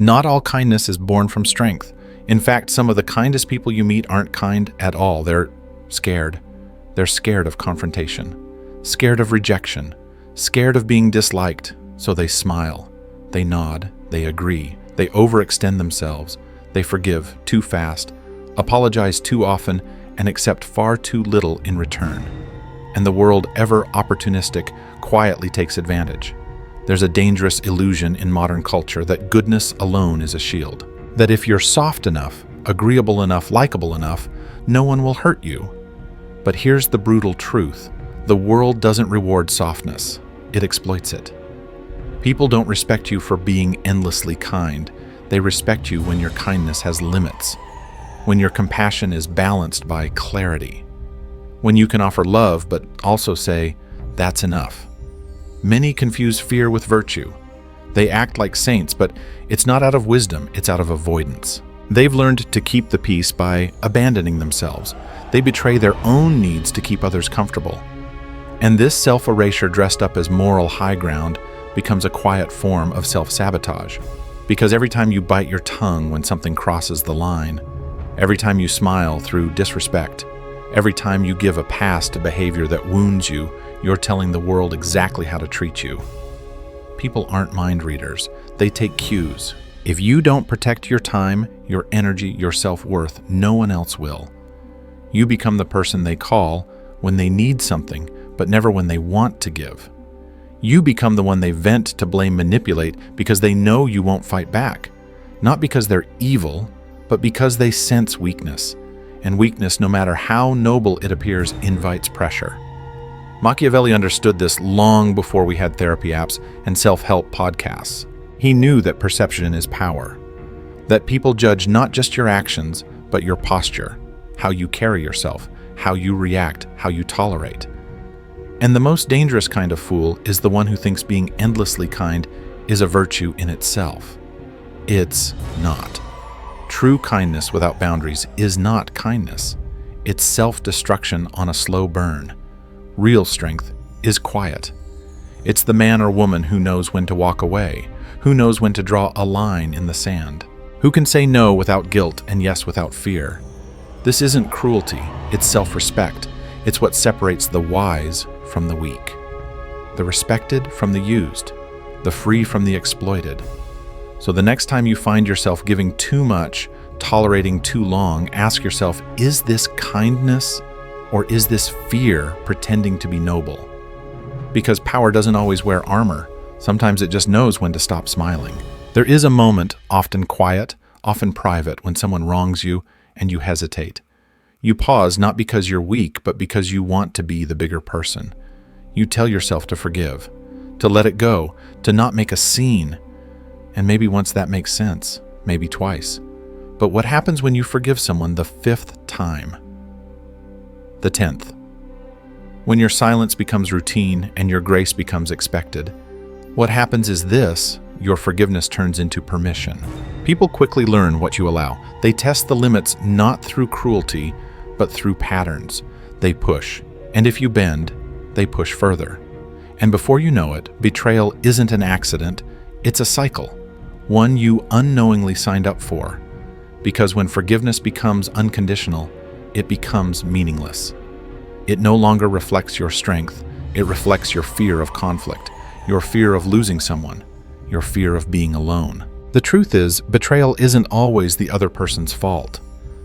Not all kindness is born from strength. In fact, some of the kindest people you meet aren't kind at all. They're scared. They're scared of confrontation, scared of rejection, scared of being disliked. So they smile, they nod, they agree, they overextend themselves, they forgive too fast, apologize too often, and accept far too little in return. And the world, ever opportunistic, quietly takes advantage. There's a dangerous illusion in modern culture that goodness alone is a shield. That if you're soft enough, agreeable enough, likable enough, no one will hurt you. But here's the brutal truth. The world doesn't reward softness. It exploits it. People don't respect you for being endlessly kind. They respect you when your kindness has limits. When your compassion is balanced by clarity. When you can offer love but also say, "That's enough." Many confuse fear with virtue. They act like saints, but it's not out of wisdom, it's out of avoidance. They've learned to keep the peace by abandoning themselves. They betray their own needs to keep others comfortable. And this self-erasure dressed up as moral high ground becomes a quiet form of self-sabotage. Because every time you bite your tongue when something crosses the line, every time you smile through disrespect, every time you give a pass to behavior that wounds you, you're telling the world exactly how to treat you. People aren't mind readers. They take cues. If you don't protect your time, your energy, your self-worth, no one else will. You become the person they call when they need something, but never when they want to give. You become the one they vent to blame, manipulate, because they know you won't fight back. Not because they're evil, but because they sense weakness. And weakness, no matter how noble it appears, invites pressure. Machiavelli understood this long before we had therapy apps and self-help podcasts. He knew that perception is power, that people judge not just your actions, but your posture, how you carry yourself, how you react, how you tolerate. And the most dangerous kind of fool is the one who thinks being endlessly kind is a virtue in itself. It's not. True kindness without boundaries is not kindness. It's self-destruction on a slow burn. Real strength is quiet. It's the man or woman who knows when to walk away, who knows when to draw a line in the sand, who can say no without guilt and yes without fear. This isn't cruelty, it's self-respect. It's what separates the wise from the weak, the respected from the used, the free from the exploited. So the next time you find yourself giving too much, tolerating too long, ask yourself, is this kindness? Or is this fear pretending to be noble? Because power doesn't always wear armor. Sometimes it just knows when to stop smiling. There is a moment, often quiet, often private, when someone wrongs you and you hesitate. You pause not because you're weak, but because you want to be the bigger person. You tell yourself to forgive, to let it go, to not make a scene. And maybe once that makes sense, maybe twice. But what happens when you forgive someone the 5th time? The 10th. When your silence becomes routine and your grace becomes expected, what happens is this: your forgiveness turns into permission. People quickly learn what you allow. They test the limits not through cruelty, but through patterns. They push, and if you bend, they push further. And before you know it, betrayal isn't an accident, it's a cycle, one you unknowingly signed up for. Because when forgiveness becomes unconditional, it becomes meaningless. It no longer reflects your strength, it reflects your fear of conflict, your fear of losing someone, your fear of being alone. The truth is, betrayal isn't always the other person's fault.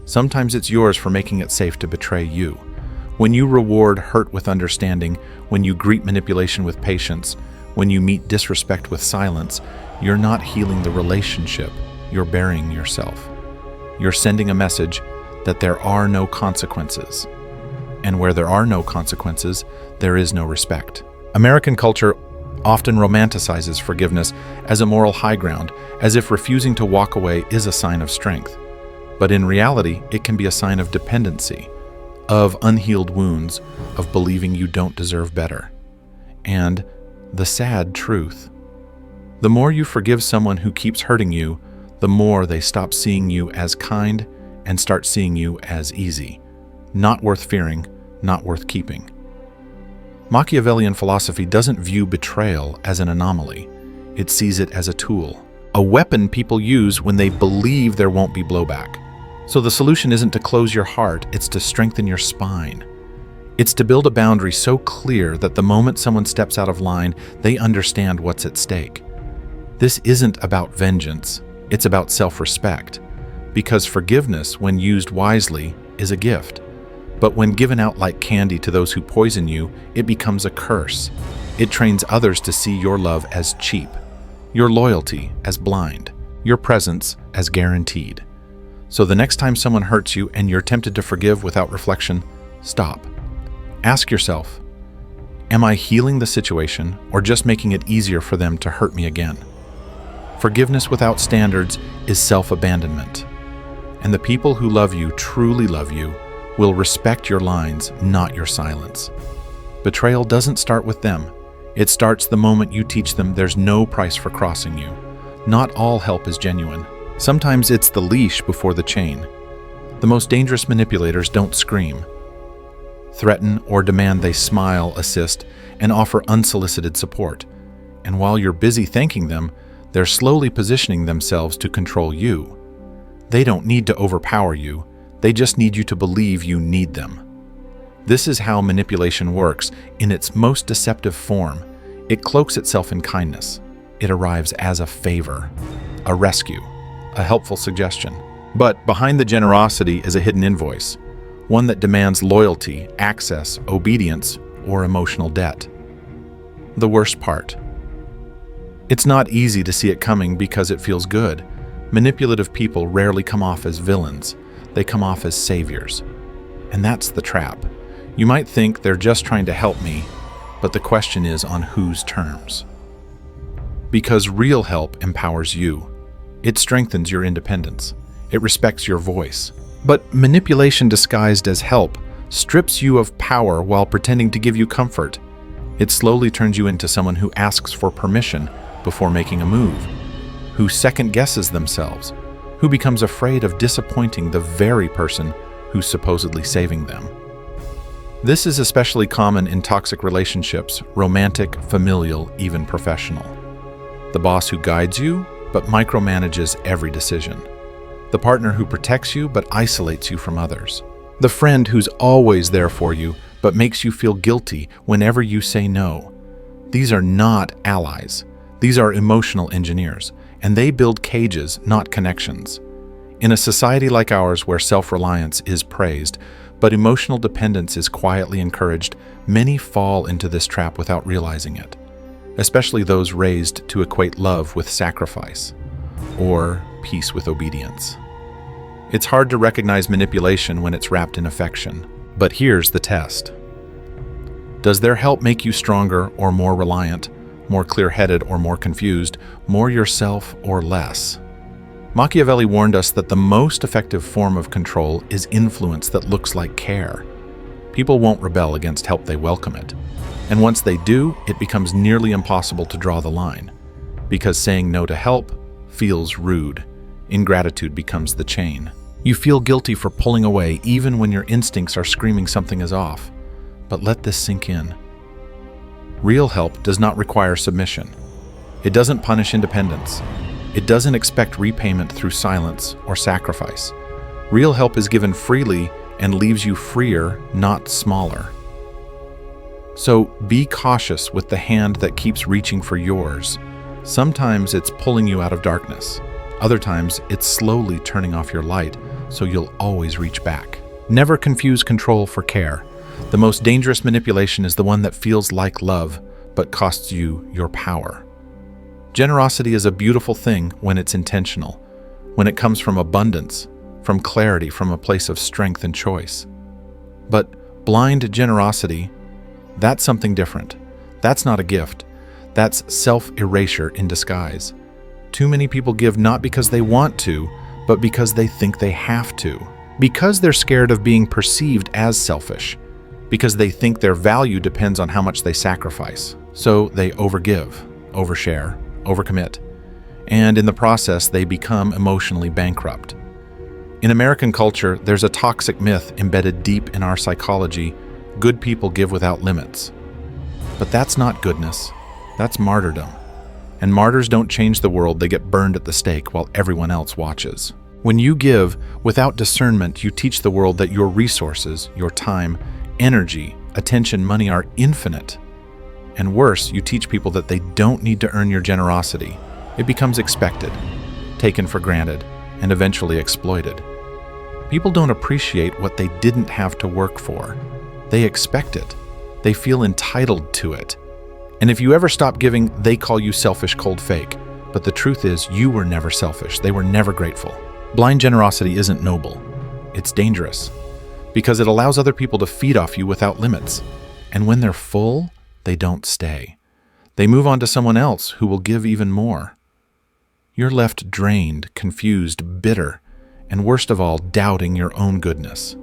Sometimes it's yours for making it safe to betray you. When you reward hurt with understanding, when you greet manipulation with patience, when you meet disrespect with silence, you're not healing the relationship, you're burying yourself. You're sending a message that there are no consequences. And where there are no consequences, there is no respect. American culture often romanticizes forgiveness as a moral high ground, as if refusing to walk away is a sign of strength. But in reality, it can be a sign of dependency, of unhealed wounds, of believing you don't deserve better. And the sad truth: the more you forgive someone who keeps hurting you, the more they stop seeing you as kind and start seeing you as easy, not worth fearing, not worth keeping. Machiavellian philosophy doesn't view betrayal as an anomaly. It sees it as a tool a weapon people use when they believe there won't be blowback. So the solution isn't to close your heart, it's to strengthen your spine. It's to build a boundary so clear that the moment someone steps out of line, they understand what's at stake. This isn't about vengeance, it's about self-respect. Because forgiveness, when used wisely, is a gift. But when given out like candy to those who poison you, it becomes a curse. It trains others to see your love as cheap, your loyalty as blind, your presence as guaranteed. So the next time someone hurts you and you're tempted to forgive without reflection, stop. Ask yourself, am I healing the situation or just making it easier for them to hurt me again? Forgiveness without standards is self-abandonment. And the people who love you, truly love you, will respect your lines, not your silence. Betrayal doesn't start with them. It starts the moment you teach them there's no price for crossing you. Not all help is genuine. Sometimes it's the leash before the chain. The most dangerous manipulators don't scream, threaten, or demand. They smile, assist, and offer unsolicited support. And while you're busy thanking them, they're slowly positioning themselves to control you. They don't need to overpower you. They just need you to believe you need them. This is how manipulation works in its most deceptive form. It cloaks itself in kindness. It arrives as a favor, a rescue, a helpful suggestion. But behind the generosity is a hidden invoice, one that demands loyalty, access, obedience, or emotional debt. The worst part. It's not easy to see it coming because it feels good. Manipulative people rarely come off as villains. They come off as saviors. And that's the trap. You might think they're just trying to help me, but the question is on whose terms? Because real help empowers you. It strengthens your independence. It respects your voice. But manipulation disguised as help strips you of power while pretending to give you comfort. It slowly turns you into someone who asks for permission before making a move, who second-guesses themselves, who becomes afraid of disappointing the very person who's supposedly saving them. This is especially common in toxic relationships, romantic, familial, even professional. The boss who guides you, but micromanages every decision. The partner who protects you, but isolates you from others. The friend who's always there for you, but makes you feel guilty whenever you say no. These are not allies. These are emotional engineers, and they build cages, not connections. In a society like ours where self-reliance is praised, but emotional dependence is quietly encouraged, many fall into this trap without realizing it, especially those raised to equate love with sacrifice, or peace with obedience. It's hard to recognize manipulation when it's wrapped in affection, but here's the test. Does their help make you stronger or more reliant, more clear-headed or more confused, more yourself or less? Machiavelli warned us that the most effective form of control is influence that looks like care. People won't rebel against help, they welcome it. And once they do, it becomes nearly impossible to draw the line. Because saying no to help feels rude. Ingratitude becomes the chain. You feel guilty for pulling away even when your instincts are screaming something is off. But let this sink in. Real help does not require submission. It doesn't punish independence. It doesn't expect repayment through silence or sacrifice. Real help is given freely and leaves you freer, not smaller. So be cautious with the hand that keeps reaching for yours. Sometimes it's pulling you out of darkness. Other times it's slowly turning off your light, so you'll always reach back. Never confuse control for care. The most dangerous manipulation is the one that feels like love, but costs you your power. Generosity is a beautiful thing when it's intentional, when it comes from abundance, from clarity, from a place of strength and choice. But blind generosity, that's something different. That's not a gift. That's self-erasure in disguise. Too many people give not because they want to, but because they think they have to. Because they're scared of being perceived as selfish. Because they think their value depends on how much they sacrifice. So they overgive, overshare, overcommit, and in the process they become emotionally bankrupt. In American culture, there's a toxic myth embedded deep in our psychology: good people give without limits. But that's not goodness, that's martyrdom. And martyrs don't change the world, they get burned at the stake while everyone else watches. When you give without discernment, you teach the world that your resources, your time, energy, attention, money are infinite. And worse, you teach people that they don't need to earn your generosity. It becomes expected, taken for granted, and eventually exploited. People don't appreciate what they didn't have to work for. They expect it. They feel entitled to it. And if you ever stop giving, they call you selfish, cold, fake. But the truth is, you were never selfish. They were never grateful. Blind generosity isn't noble. It's dangerous because it allows other people to feed off you without limits. And when they're full, they don't stay. They move on to someone else who will give even more. You're left drained, confused, bitter, and worst of all, doubting your own goodness.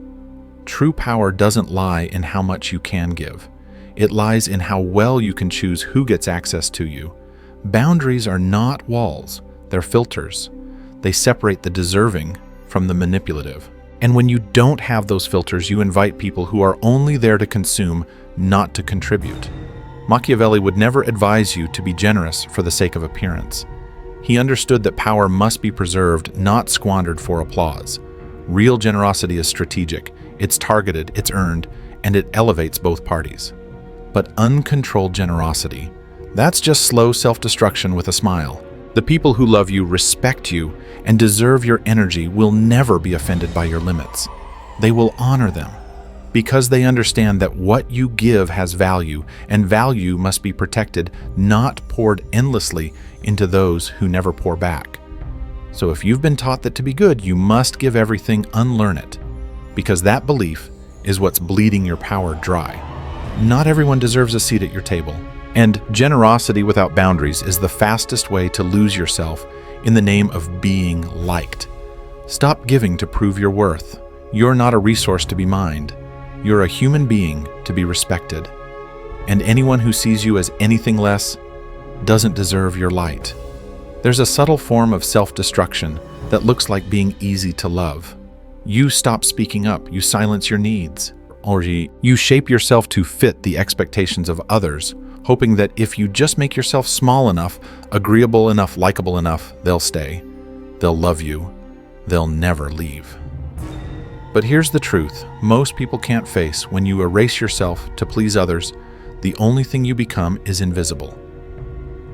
True power doesn't lie in how much you can give. It lies in how well you can choose who gets access to you. Boundaries are not walls, they're filters. They separate the deserving from the manipulative. And when you don't have those filters, you invite people who are only there to consume, not to contribute. Machiavelli would never advise you to be generous for the sake of appearance. He understood that power must be preserved, not squandered for applause. Real generosity is strategic, it's targeted, it's earned, and it elevates both parties. But uncontrolled generosity, that's just slow self-destruction with a smile. The people who love you, respect you, and deserve your energy will never be offended by your limits. They will honor them because they understand that what you give has value, and value must be protected, not poured endlessly into those who never pour back. So if you've been taught that to be good, you must give everything, unlearn it, because that belief is what's bleeding your power dry. Not everyone deserves a seat at your table. And generosity without boundaries is the fastest way to lose yourself in the name of being liked. Stop giving to prove your worth. You're not a resource to be mined. You're a human being to be respected. And anyone who sees you as anything less doesn't deserve your light. There's a subtle form of self-destruction that looks like being easy to love. You stop speaking up, you silence your needs, or you shape yourself to fit the expectations of others, hoping that if you just make yourself small enough, agreeable enough, likable enough, they'll stay. They'll love you. They'll never leave. But here's the truth. Most people can't face when you erase yourself to please others, the only thing you become is invisible.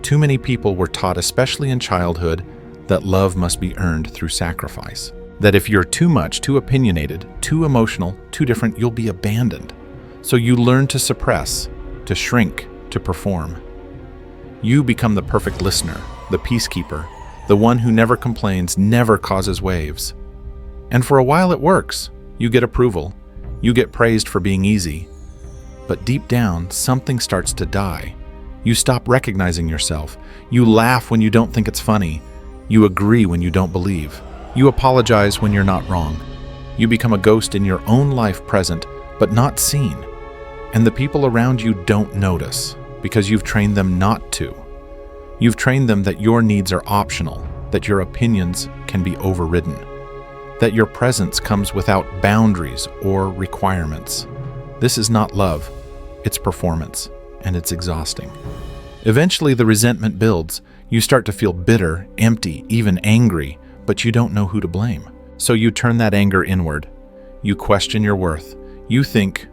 Too many people were taught, especially in childhood, that love must be earned through sacrifice. That if you're too much, too opinionated, too emotional, too different, you'll be abandoned. So you learn to suppress, to shrink, to perform. You become the perfect listener, the peacekeeper, the one who never complains, never causes waves. And for a while it works. You get approval. You get praised for being easy. But deep down, something starts to die. You stop recognizing yourself. You laugh when you don't think it's funny. You agree when you don't believe. You apologize when you're not wrong. You become a ghost in your own life, present, but not seen. And the people around you don't notice because you've trained them not to. You've trained them that your needs are optional, that your opinions can be overridden, that your presence comes without boundaries or requirements. This is not love, it's performance, and it's exhausting. Eventually, the resentment builds. You start to feel bitter, empty, even angry, but you don't know who to blame. So you turn that anger inward. You question your worth. You think,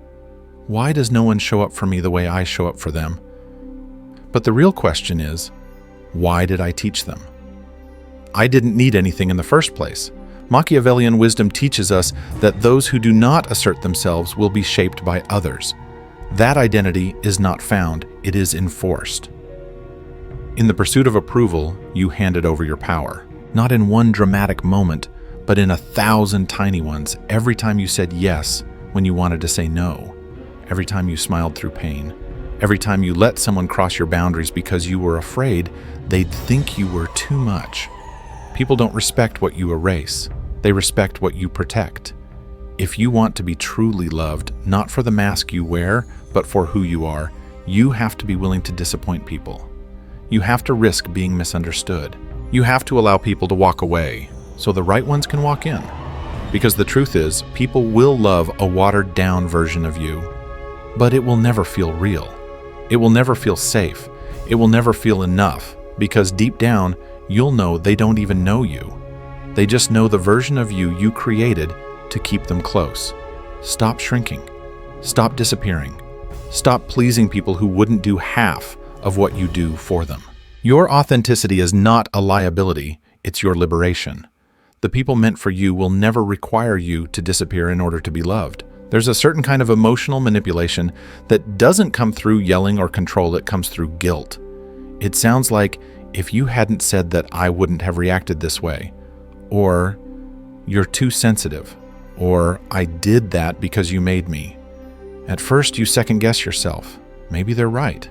why does no one show up for me the way I show up for them? But the real question is, why did I teach them? I didn't need anything in the first place. Machiavellian wisdom teaches us that those who do not assert themselves will be shaped by others. That identity is not found, it is enforced. In the pursuit of approval, you handed over your power. Not in one dramatic moment, but in 1,000 tiny ones, every time you said yes when you wanted to say no. Every time you smiled through pain, every time you let someone cross your boundaries because you were afraid they'd think you were too much. People don't respect what you erase, they respect what you protect. If you want to be truly loved, not for the mask you wear, but for who you are, you have to be willing to disappoint people. You have to risk being misunderstood. You have to allow people to walk away so the right ones can walk in. Because the truth is, people will love a watered-down version of you, but it will never feel real. It will never feel safe. It will never feel enough. because deep down, you'll know they don't even know you. They just know the version of you you created to keep them close. Stop shrinking. Stop disappearing. Stop pleasing people who wouldn't do half of what you do for them. Your authenticity is not a liability, it's your liberation. The people meant for you will never require you to disappear in order to be loved. There's a certain kind of emotional manipulation that doesn't come through yelling or control, it comes through guilt. It sounds like, if you hadn't said that, I wouldn't have reacted this way. Or, you're too sensitive. Or, I did that because you made me. At first, you second-guess yourself. Maybe they're right.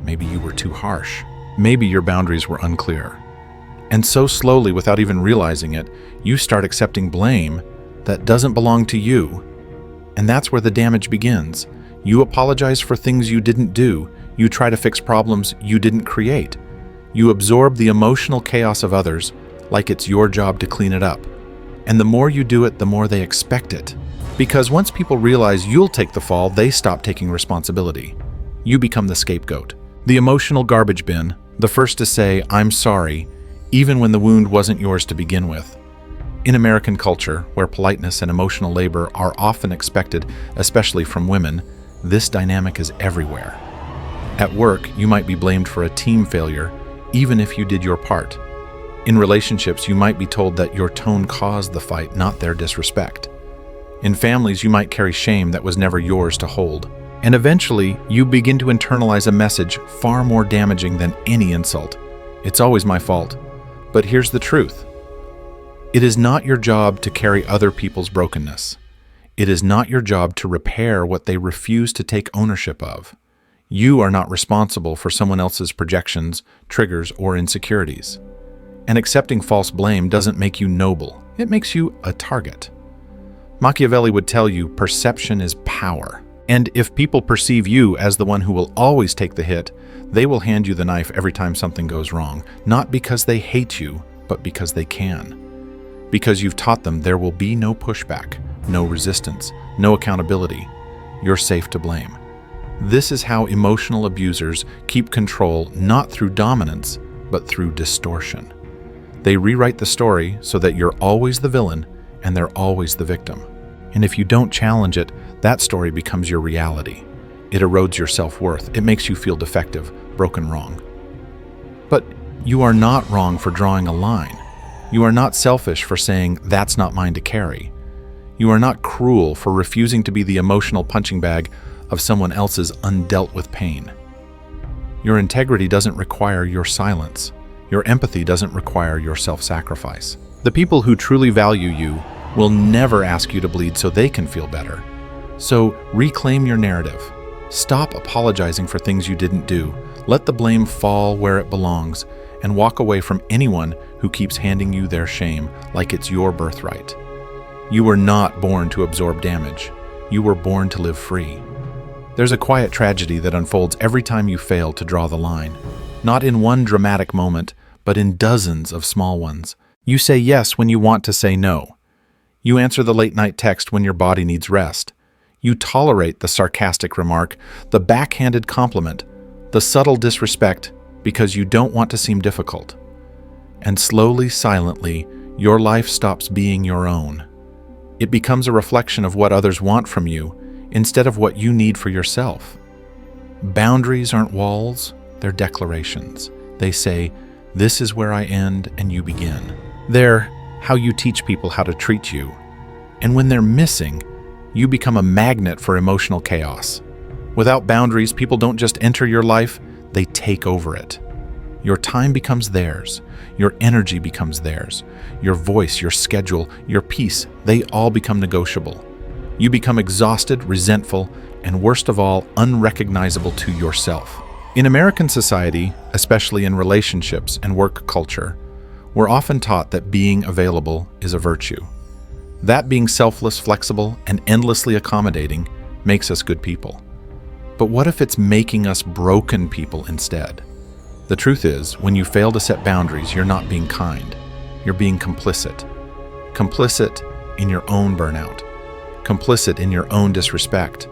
Maybe you were too harsh. Maybe your boundaries were unclear. And so slowly, without even realizing it, you start accepting blame that doesn't belong to you. And that's where the damage begins. You apologize for things you didn't do. You try to fix problems you didn't create. You absorb the emotional chaos of others like it's your job to clean it up. And the more you do it, the more they expect it. Because once people realize you'll take the fall, they stop taking responsibility. You become the scapegoat, the emotional garbage bin, the first to say, I'm sorry, even when the wound wasn't yours to begin with. In American culture, where politeness and emotional labor are often expected, especially from women, this dynamic is everywhere. At work, you might be blamed for a team failure, even if you did your part. In relationships, you might be told that your tone caused the fight, not their disrespect. In families, you might carry shame that was never yours to hold. And eventually, you begin to internalize a message far more damaging than any insult. It's always my fault. But here's the truth. It is not your job to carry other people's brokenness. It is not your job to repair what they refuse to take ownership of. You are not responsible for someone else's projections, triggers, or insecurities. And accepting false blame doesn't make you noble. It makes you a target. Machiavelli would tell you perception is power. And if people perceive you as the one who will always take the hit, they will hand you the knife every time something goes wrong, not because they hate you, but because they can. Because you've taught them there will be no pushback, no resistance, no accountability. You're safe to blame. This is how emotional abusers keep control, not through dominance, but through distortion. They rewrite the story so that you're always the villain and they're always the victim. And if you don't challenge it, that story becomes your reality. It erodes your self-worth. It makes you feel defective, broken, wrong. But you are not wrong for drawing a line. You are not selfish for saying, that's not mine to carry. You are not cruel for refusing to be the emotional punching bag of someone else's undealt with pain. Your integrity doesn't require your silence. Your empathy doesn't require your self-sacrifice. The people who truly value you will never ask you to bleed so they can feel better. So reclaim your narrative. Stop apologizing for things you didn't do. Let the blame fall where it belongs, and walk away from anyone who keeps handing you their shame like it's your birthright. You were not born to absorb damage. You were born to live free. There's a quiet tragedy that unfolds every time you fail to draw the line. Not in one dramatic moment, but in dozens of small ones. You say yes when you want to say no. You answer the late-night text when your body needs rest. You tolerate the sarcastic remark, the backhanded compliment, the subtle disrespect because you don't want to seem difficult. And slowly, silently, your life stops being your own. It becomes a reflection of what others want from you instead of what you need for yourself. Boundaries aren't walls, they're declarations. They say, this is where I end and you begin. They're how you teach people how to treat you. And when they're missing, you become a magnet for emotional chaos. Without boundaries, people don't just enter your life, they take over it. Your time becomes theirs. Your energy becomes theirs. Your voice, your schedule, your peace, they all become negotiable. You become exhausted, resentful, and worst of all, unrecognizable to yourself. In American society, especially in relationships and work culture, we're often taught that being available is a virtue. That being selfless, flexible, and endlessly accommodating makes us good people. But what if it's making us broken people instead? The truth is, when you fail to set boundaries, you're not being kind. You're being complicit. Complicit in your own burnout. Complicit in your own disrespect.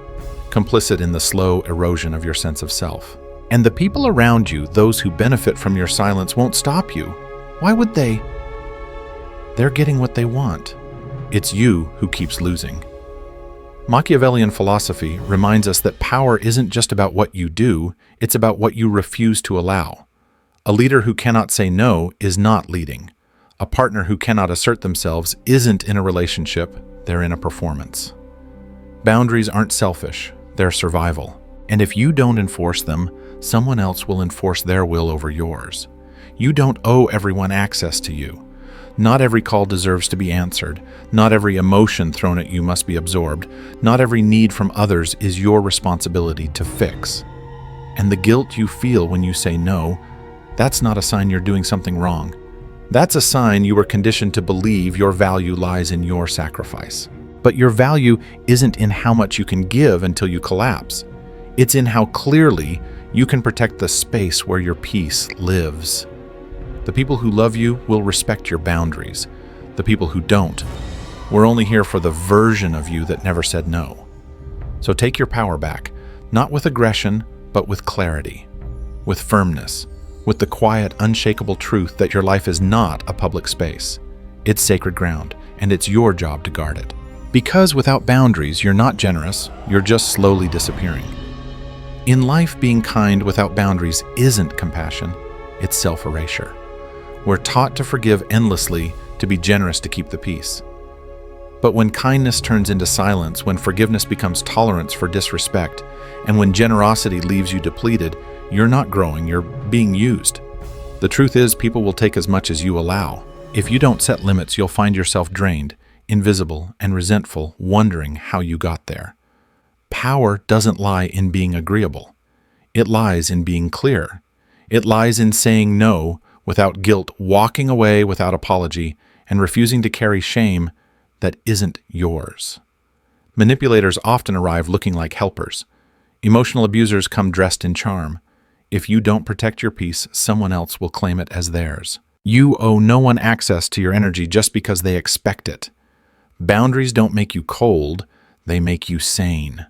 Complicit in the slow erosion of your sense of self. And the people around you, those who benefit from your silence, won't stop you. Why would they? They're getting what they want. It's you who keeps losing. Machiavellian philosophy reminds us that power isn't just about what you do, it's about what you refuse to allow. A leader who cannot say no is not leading. A partner who cannot assert themselves isn't in a relationship, they're in a performance. Boundaries aren't selfish, they're survival. And if you don't enforce them, someone else will enforce their will over yours. You don't owe everyone access to you. Not every call deserves to be answered. Not every emotion thrown at you must be absorbed. Not every need from others is your responsibility to fix. And the guilt you feel when you say no, that's not a sign you're doing something wrong. That's a sign you were conditioned to believe your value lies in your sacrifice. But your value isn't in how much you can give until you collapse. It's in how clearly you can protect the space where your peace lives. The people who love you will respect your boundaries. The people who don't, we're only here for the version of you that never said no. So take your power back, not with aggression, but with clarity, with firmness, with the quiet, unshakable truth that your life is not a public space. It's sacred ground, and it's your job to guard it. Because without boundaries, you're not generous, you're just slowly disappearing. In life, being kind without boundaries isn't compassion, it's self-erasure. We're taught to forgive endlessly, to be generous to keep the peace. But when kindness turns into silence, when forgiveness becomes tolerance for disrespect, and when generosity leaves you depleted, you're not growing, you're being used. The truth is, people will take as much as you allow. If you don't set limits, you'll find yourself drained, invisible, and resentful, wondering how you got there. Power doesn't lie in being agreeable. It lies in being clear. It lies in saying no without guilt, walking away without apology, and refusing to carry shame that isn't yours. Manipulators often arrive looking like helpers. Emotional abusers come dressed in charm. If you don't protect your peace, someone else will claim it as theirs. You owe no one access to your energy just because they expect it. Boundaries don't make you cold, they make you sane.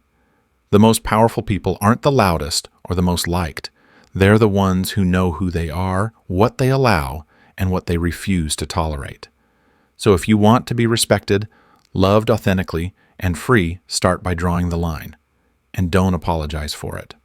The most powerful people aren't the loudest or the most liked. They're the ones who know who they are, what they allow, and what they refuse to tolerate. So if you want to be respected, loved authentically, and free, start by drawing the line. And don't apologize for it.